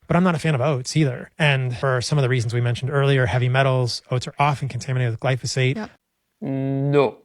But I'm not a fan of oats either. And for some of the reasons we mentioned earlier, heavy metals, oats are often contaminated with glyphosate. Yep. No.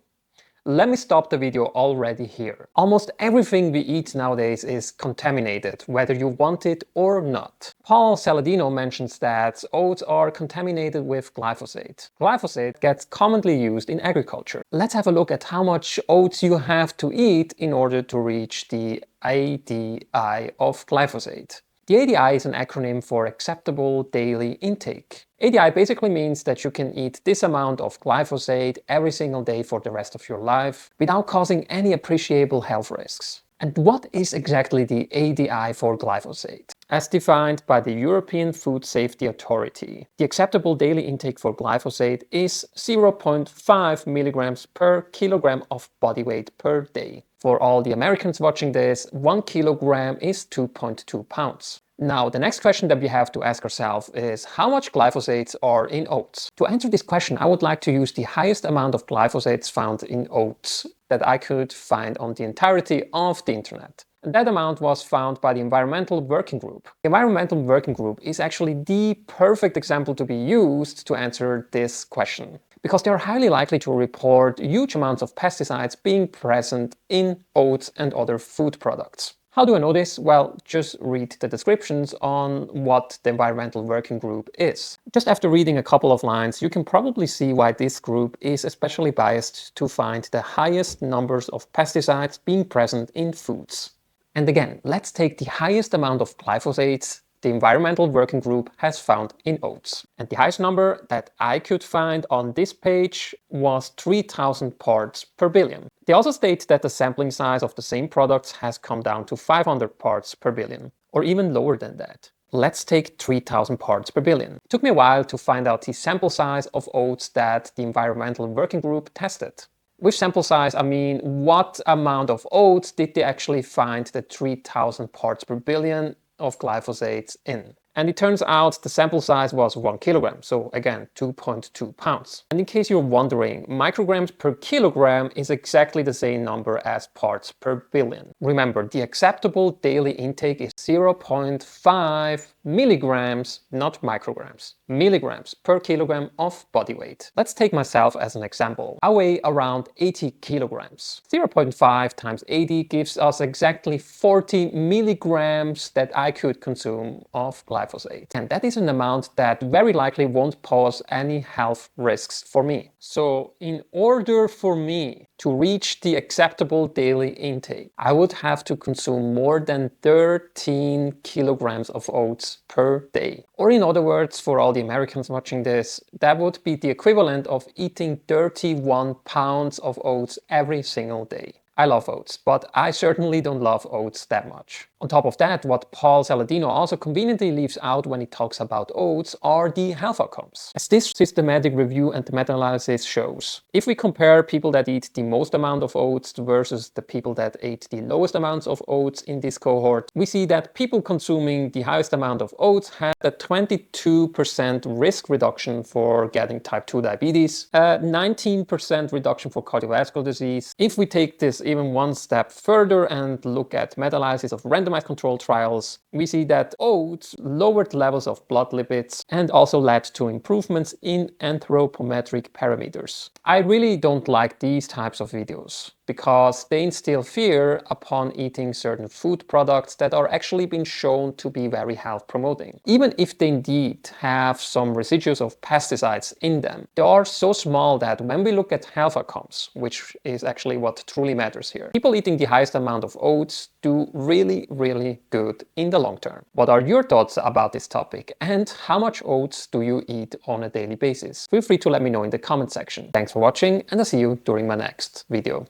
Let me stop the video already here. Almost everything we eat nowadays is contaminated, whether you want it or not. Paul Saladino mentions that oats are contaminated with glyphosate. Glyphosate gets commonly used in agriculture. Let's have a look at how much oats you have to eat in order to reach the ADI of glyphosate. The ADI is an acronym for Acceptable Daily Intake. ADI basically means that you can eat this amount of glyphosate every single day for the rest of your life without causing any appreciable health risks. And what is exactly the ADI for glyphosate? As defined by the European Food Safety Authority, the acceptable daily intake for glyphosate is 0.5 milligrams per kilogram of body weight per day. For all the Americans watching this, 1 kilogram is 2.2 pounds. Now, the next question that we have to ask ourselves is how much glyphosates are in oats? To answer this question, I would like to use the highest amount of glyphosates found in oats that I could find on the entirety of the internet. And that amount was found by the Environmental Working Group. The Environmental Working Group is actually the perfect example to be used to answer this question, because they are highly likely to report huge amounts of pesticides being present in oats and other food products. How do I know this? Well, just read the descriptions on what the Environmental Working Group is. Just after reading a couple of lines, you can probably see why this group is especially biased to find the highest numbers of pesticides being present in foods. And again, let's take the highest amount of glyphosates the Environmental Working Group has found in oats. And the highest number that I could find on this page was 3,000 parts per billion. They also state that the sampling size of the same products has come down to 500 parts per billion, or even lower than that. Let's take 3,000 parts per billion. It took me a while to find out the sample size of oats that the Environmental Working Group tested. With sample size, I mean what amount of oats did they actually find the 3,000 parts per billion of glyphosate in. And it turns out the sample size was 1 kilogram, so again 2.2 pounds. And in case you're wondering, micrograms per kilogram is exactly the same number as parts per billion. Remember, the acceptable daily intake is 0.5 milligrams, not micrograms, milligrams per kilogram of body weight. Let's take myself as an example. I weigh around 80 kilograms. 0.5 times 80 gives us exactly 40 milligrams that I could consume of glyphosate. And that is an amount that very likely won't pose any health risks for me. So in order for me to reach the acceptable daily intake, I would have to consume more than 13 kilograms of oats per day. Or in other words, for all the Americans watching this, that would be the equivalent of eating 31 pounds of oats every single day. I love oats, but I certainly don't love oats that much. On top of that, what Paul Saladino also conveniently leaves out when he talks about oats are the health outcomes. As this systematic review and meta-analysis shows, if we compare people that eat the most amount of oats versus the people that ate the lowest amounts of oats in this cohort, we see that people consuming the highest amount of oats had a 22% risk reduction for getting type 2 diabetes, a 19% reduction for cardiovascular disease. If we take this even one step further and look at meta-analysis of randomized controlled trials, we see that oats lowered levels of blood lipids and also led to improvements in anthropometric parameters. I really don't like these types of videos because they instill fear upon eating certain food products that are actually been shown to be very health promoting. Even if they indeed have some residues of pesticides in them, they are so small that when we look at health outcomes, which is actually what truly matters here, people eating the highest amount of oats do really good in the long term. What are your thoughts about this topic, and how much oats do you eat on a daily basis? Feel free to let me know in the comment section. Thanks for watching, and I'll see you during my next video.